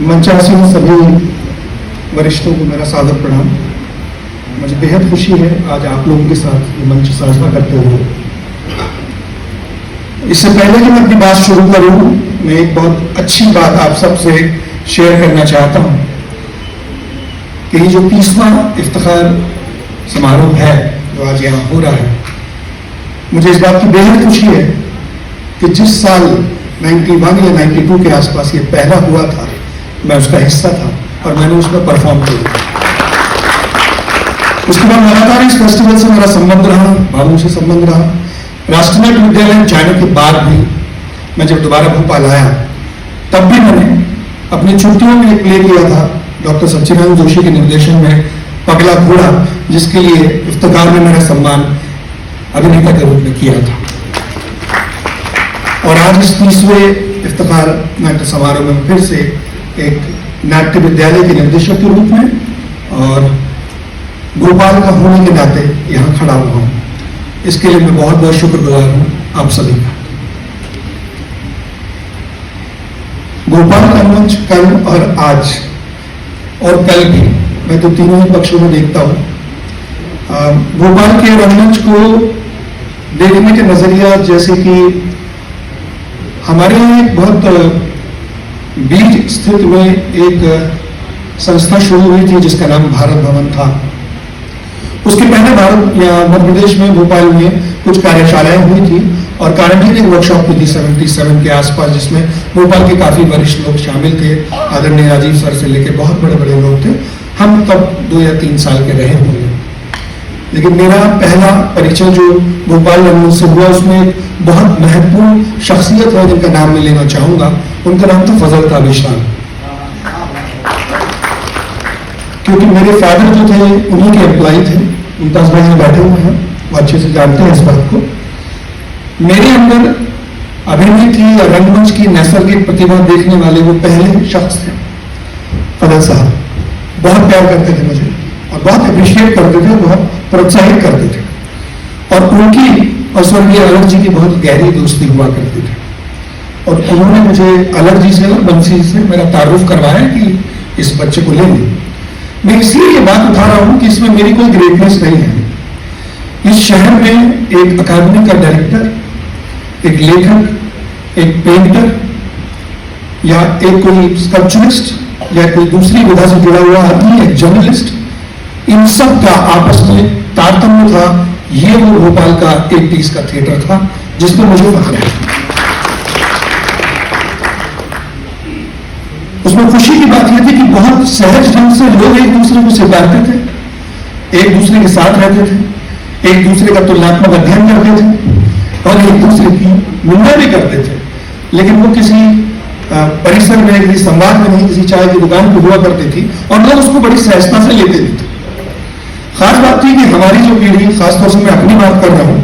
मंचासीन सभी वरिष्ठों को मेरा सादर प्रणाम। मुझे बेहद खुशी है आज आप लोगों के साथ ये मंच साझा करते हुए। इससे पहले कि मैं अपनी बात शुरू करूं, मैं एक बहुत अच्छी बात आप सबसे शेयर करना चाहता हूं कि ये जो 30वां इफ्तिखार समारोह है जो आज यहाँ हो रहा है, मुझे इस बात की बेहद खुशी है कि जिस साल 91 या 92 के आसपास ये पहला हुआ था, मैं उसका हिस्सा था और मैंने उसमें परफॉर्म किया। उसके बाद लगातार इस फेस्टिवल से मेरा संबंध रहा, भावों से संबंध रहा। राष्ट्रीय विद्यालय जाने के बाद भी मैं जब दोबारा भोपाल आया, तब भी मैंने अपनी छुट्टियों में एक प्ले किया था डॉक्टर सच्चिदानंद जोशी के निर्देशन में, पगला घोड़ा, जिसके लिए इफ्तिखार में मेरा सम्मान अभिनेता के रूप में किया था। और आज इस 30वें इफ्तिखार नाट्य समारोह में फिर से एक नाट्य विद्यालय के निर्देशक के रूप में और भोपाल का होने के नाते यहाँ खड़ा हुआ हूँ। इसके लिए मैं बहुत बहुत शुक्रगुजार हूँ आप सभी का। भोपाल का मंच कल और आज और कल भी, मैं तो तीनों ही पक्षों में देखता हूँ। भोपाल के रंगमंच को देखने के नजरिया, जैसे कि हमारे यहाँ एक बहुत बीज स्थित में एक संस्था शुरू हुई थी जिसका नाम भारत भवन था। उसके पहले भारत या मध्य प्रदेश में भोपाल में कुछ कार्यशालाएं हुई थी और कारंटी की वर्कशॉप हुई थी 77 के आसपास, जिसमें भोपाल के काफी वरिष्ठ लोग शामिल थे। आदरणीय राजीव सर से लेकर बहुत बड़े बड़े लोग थे। हम तब 2 या 3 साल के रहे होंगे, लेकिन मेरा पहला परिचय जो भोपाल रंगमंच से हुआ, उसमें एक बहुत महत्वपूर्ण शख्सियत है जिनका नाम मैं लेना चाहूंगा। उनका नाम था फजल ताबिशान। क्योंकि मेरे फादर जो थे उन्हीं के एम्प्लॉय थे। मुमताज भाई में बैठे हुए हैं, वो अच्छे से जानते हैं इस बात को। मेरे अंदर अभिनेत्री या रंगमंच की नैसर्गिक प्रतिभा देखने वाले वो पहले शख्स थे फजल साहब। बहुत प्यार करते थे मुझे और बहुत अप्रिशिएट करते थे, बहुत प्रोत्साहित करते थे। और उनकी और स्वर्गीय अलग जी की बहुत गहरी दोस्ती हुआ करती थी। और उन्होंने मुझे अलग जी से और बंसी से मेरा तारुफ करवाया कि इस बच्चे को ले लें। मैं इसलिए ये बात उठा रहा हूं कि इसमें मेरी कोई ग्रेटनेस नहीं है। इस शहर में एक अकादमी का डायरेक्टर, एक लेखक, एक पेंटर या एक कोई स्कल्पचरिस्ट या कोई दूसरी विधा से जुड़ा हुआ आदमी, एक जर्नलिस्ट, इन सब का आपस में तारतम्य था। ये वो भोपाल का 80s का थिएटर था जिसमें मुझे फख्र है। उसमें खुशी की बात यह थी कि बहुत सहज ढंग से लोग एक दूसरे को स्वीकारते थे, एक दूसरे के साथ रहते थे, एक दूसरे का तुलनात्मक अध्ययन करते थे और एक दूसरे की निंदा भी करते थे। लेकिन वो किसी परिसर में, किसी संवाद में नहीं, किसी चाय की दुकान पर हुआ करती थी और लोग उसको बड़ी सहजता से लेते भी थे। खास बात थी कि हमारी जो पीढ़ी, खासतौर से मैं अपनी बात कर रहा हूँ,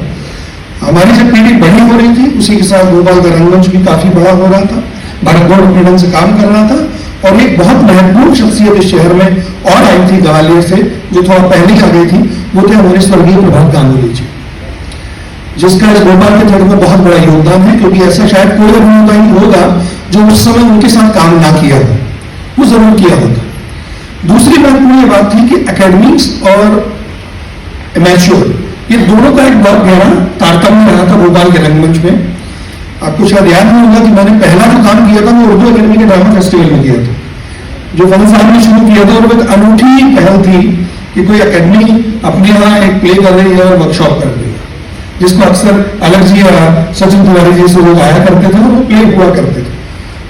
हमारी जब पीढ़ी बड़ी हो रही थी, उसी के साथ भोपाल का रंगमंच भी काफी बड़ा हो रहा था। भारत गौड़ अपने ढंग से काम कर रहा था और एक बहुत महत्वपूर्ण शख्सियत इस शहर में और आई थी ग्वालियर से, जो थोड़ा पहले आ गई थी। वो थे हमारे स्वर्गीय प्रभात गांगुली जी, जिसका इस भोपाल के थिएटर में बहुत बड़ा योगदान है। क्योंकि ऐसा शायद कोई अभिनेता ही होगा जो उस समय उनके साथ काम ना किया हो, वो जरूर किया होगा। दूसरी महत्वपूर्ण ये बात थी कि एकेडमिक्स और एमेच्योर, ये दोनों का एक बहुत गहरा तारतम्य रहा था भोपाल के रंगमंच में। आपको शायद याद नहीं होगा कि मैंने पहला जो काम किया था वो उर्दू अकेडमी के ड्रामा फेस्टिवल में किया था, जो फजल साहब ने शुरू किया था। और वो एक अनूठी पहल थी कि कोई अकेडमी अपने यहाँ एक प्ले कर रही है और वर्कशॉप कर रही है, जिसको अक्सर अलग जी या सचिन तिवारी जी से लोग आया करते थे और वो प्ले हुआ करते थे।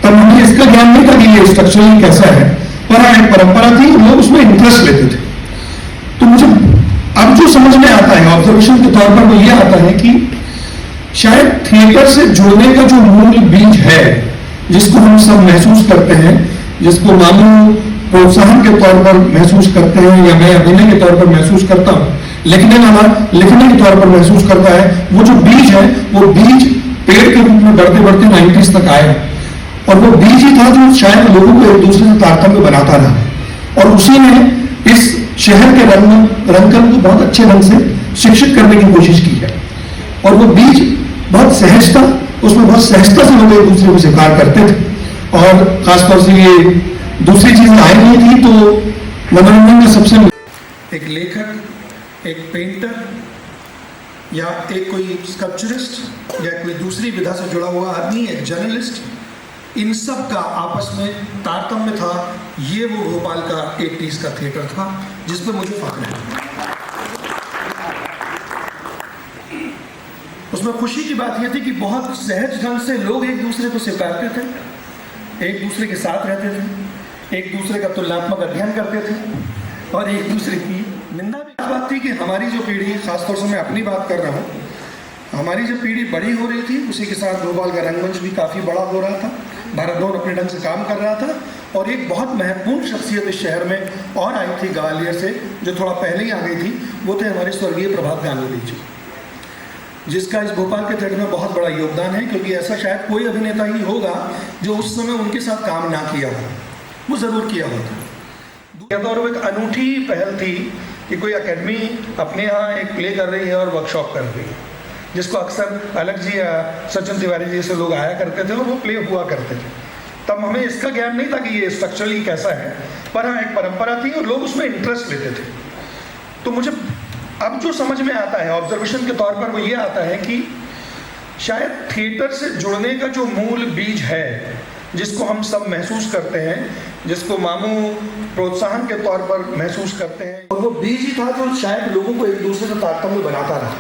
तब मुझे इसका ज्ञान नहीं था कि ये स्ट्रक्चरली कैसा है, पर एक परंपरा थी, लोग उसमें इंटरेस्ट लेते थे। तो मुझे अब जो समझ में आता है, ऑब्जर्वेशन के तौर पर, वो ये आता है कि शायद थिएटर से जुड़ने का जो मूल बीज है, जिसको हम सब महसूस करते हैं, जिसको मामू प्रोत्साहन के तौर पर महसूस करते हैं या मैं अभिनय के तौर पर महसूस करता हूँ, लिखने वाला लिखने के तौर पर महसूस करता है, वो जो बीज है वो बीज पेड़ के रूप में बढ़ते बढ़ते 90s तक आया। और वो बीज ही था जो शायद लोगों को एक दूसरे से तारतम्य बनाता रहा। और उसी ने इस शहर के रंगकर्म को बहुत अच्छे ढंग से शिक्षित करने की कोशिश की है। और वो बीज बहुत सहज था, उसमें बहुत सहजता से लोग एक दूसरे को स्वीकार करते थे। और खासतौर से ये दूसरी चीज आई नहीं थी तो मनोरंजन में सबसे एक लेखक, एक पेंटर या एक कोई स्कल्पचरिस्ट या कोई दूसरी विधा से जुड़ा हुआ आदमी, एक जर्नलिस्ट, इन सब का आपस में तारतम्य था। ये वो भोपाल का 80s का थिएटर था जिस पर मुझे फख्र है। उसमें खुशी की बात यह थी कि बहुत सहज ढंग से लोग एक दूसरे को स्वीकारते थे, एक दूसरे के साथ रहते थे, एक दूसरे का तुलनात्मक अध्ययन करते थे और एक दूसरे की निंदा भी। बात थी कि हमारी जो पीढ़ी, खासतौर से मैं अपनी बात कर रहा हूँ, हमारी जो पीढ़ी बड़ी हो रही थी उसी के साथ भोपाल का रंगमंच भी काफ़ी बड़ा हो रहा था। भारत भवन अपने ढंग से काम कर रहा था और एक बहुत महत्वपूर्ण शख्सियत इस शहर में और आई थी ग्वालियर से, जो थोड़ा पहले ही आ गई थी। वो थे हमारे स्वर्गीय प्रभात गांगुली जी, जिसका इस भोपाल के थिएटर में बहुत बड़ा योगदान है, क्योंकि ऐसा शायद कोई अभिनेता ही होगा जो उस समय उनके साथ काम ना किया हो। वो ज़रूर किया होता। और वो एक अनूठी पहल थी कि कोई अकेडमी अपने यहाँ एक प्ले कर रही है और वर्कशॉप कर रही है, जिसको अक्सर अलग जी या सचिन तिवारी जी से लोग आया करते थे और वो प्ले हुआ करते थे। तब हमें इसका ज्ञान नहीं था कि ये स्ट्रक्चरली कैसा है, पर हाँ एक परंपरा थी और लोग उसमें इंटरेस्ट लेते थे। तो मुझे अब जो समझ में आता है ऑब्जर्वेशन के तौर पर, वो ये आता है कि शायद थिएटर से जुड़ने का जो मूल बीज है, जिसको हम सब महसूस करते हैं, जिसको मामू प्रोत्साहन के तौर पर महसूस करते हैं, और वो बीज ही था जो शायद लोगों को एक दूसरे से तारतम्य बनाता रहा।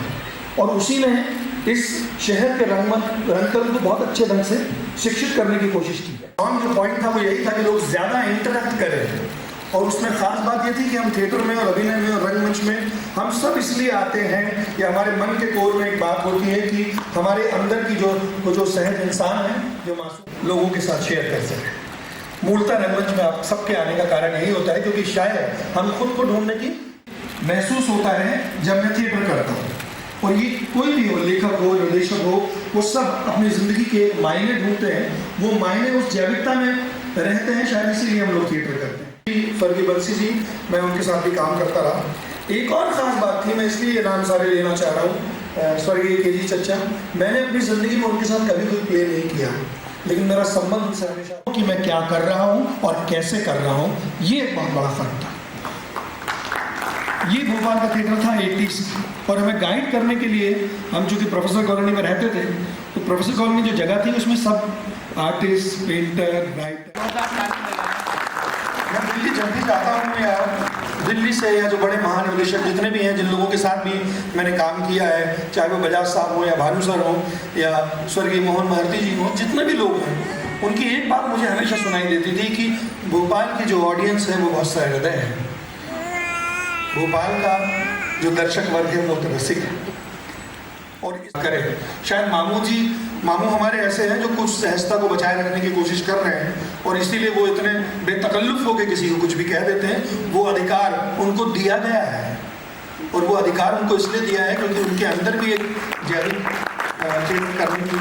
और उसी ने इस शहर के रंगकर्म को बहुत अच्छे ढंग से शिक्षित करने की कोशिश की है। और जो पॉइंट था वो यही था कि लोग ज़्यादा इंटरेक्ट करें, और उसमें खास बात ये थी कि हम थिएटर में और अभिनय में और रंगमंच में हम सब इसलिए आते हैं कि हमारे मन के कोर में एक बात होती है कि हमारे अंदर की जो सहज इंसान है, जो मासूम, लोगों के साथ शेयर कर सके। मूलतः रंगमंच में आप सबके आने का कारण यही होता है, क्योंकि शायद हम खुद को ढूंढने की महसूस होता है जब मैं थिएटर करता हूँ। और ये कोई भी हो, लेखक हो, निर्देशक हो, वो सब अपनी ज़िंदगी के मायने ढूंढते हैं। वो मायने उस जैविकता में रहते हैं, शायद इसीलिए हम लोग थिएटर करते हैं। फर्गी बंसी जी, मैं उनके साथ भी काम करता रहा। एक और ख़ास बात थी, मैं इसलिए ये नाम सारे लेना चाह रहा हूँ, स्वर्गीय के.जी. चच्चा। मैंने अपनी ज़िंदगी में उनके साथ कभी कोई प्ले नहीं किया, लेकिन मेरा संबंध उनसे हमेशा कि मैं क्या कर रहा हूँ और कैसे कर रहा हूँ, ये एक बहुत बड़ा फ़र्क था। ये भोपाल का थिएटर था 80s, और हमें गाइड करने के लिए हम चूँकि प्रोफेसर कॉलोनी में रहते थे, तो प्रोफेसर कॉलोनी जो जगह थी उसमें सब आर्टिस्ट, पेंटर, राइटर। मैं दिल्ली जल्दी जाता हूँ, या दिल्ली से या जो बड़े महानिदेशक जितने भी हैं, जिन लोगों के साथ भी मैंने काम किया है, चाहे वो बजाज साहब हो या भानु सर हो या स्वर्गीय मोहन भारती जी हो, जितने भी लोग हैं, उनकी एक बात मुझे हमेशा सुनाई देती थी कि भोपाल की जो ऑडियंस है वो बहुत सहृदय है। भोपाल का जो दर्शक वर्ग है वो तो रसिक है। और करें शायद मामू हमारे ऐसे हैं जो कुछ सहजता को बचाए रखने की कोशिश कर रहे हैं, और इसीलिए वो इतने बेतकल्लुफ़ होकर किसी को कुछ भी कह देते हैं। वो अधिकार उनको दिया गया है, और वो अधिकार उनको इसलिए दिया है क्योंकि उनके अंदर भी एक जैविक चेंज करने की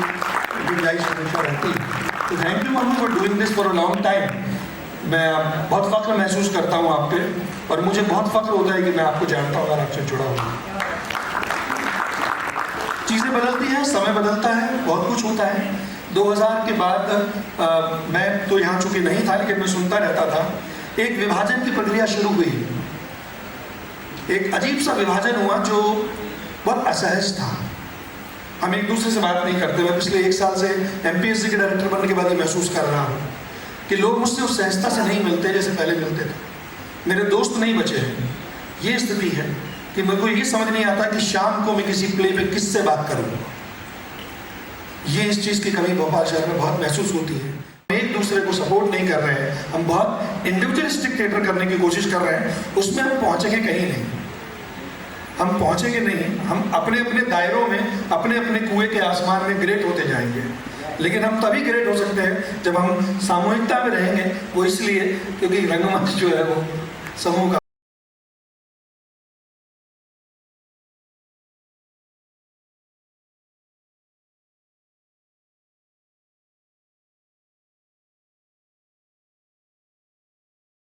गुंजाइश हमेशा रहती है। तो थैंक यू मामू for doing this for a long time. मैं बहुत फ़ख्र महसूस करता हूँ आप पे, और मुझे बहुत फ़ख्र होता है कि मैं आपको जानता हूँ और आपसे जुड़ा हूँ। चीज़ें बदलती हैं, समय बदलता है, बहुत कुछ होता है। 2000 के बाद मैं तो यहाँ चूँकि नहीं था, लेकिन मैं सुनता रहता था, एक विभाजन की प्रक्रिया शुरू हुई। एक अजीब सा विभाजन हुआ जो बहुत असहज था। हम एक दूसरे से बात नहीं करते। मैं पिछले 1 साल से MPSC के डायरेक्टर बनने के बाद ये महसूस कर रहा हूँ कि लोग मुझसे उस सहजता से नहीं मिलते जैसे पहले मिलते थे। मेरे दोस्त नहीं बचे हैं। ये स्थिति है कि मेरे को ये समझ नहीं आता कि शाम को मैं किसी प्ले पे किससे बात करूं। ये इस चीज़ की कमी भोपाल शहर में बहुत महसूस होती है। एक दूसरे को सपोर्ट नहीं कर रहे हैं, हम बहुत इंडिविजुअलिस्टिक थिएटर करने की कोशिश कर रहे हैं। उसमें हम पहुंचेंगे कहीं नहीं, हम पहुंचेंगे नहीं। हम अपने अपने दायरों में, अपने अपने कुएं के आसमान में ग्रेट होते जाएंगे, लेकिन हम तभी ग्रेट हो सकते हैं जब हम सामूहिकता में रहेंगे। वो इसलिए क्योंकि रंगमंच जो है वो समूह का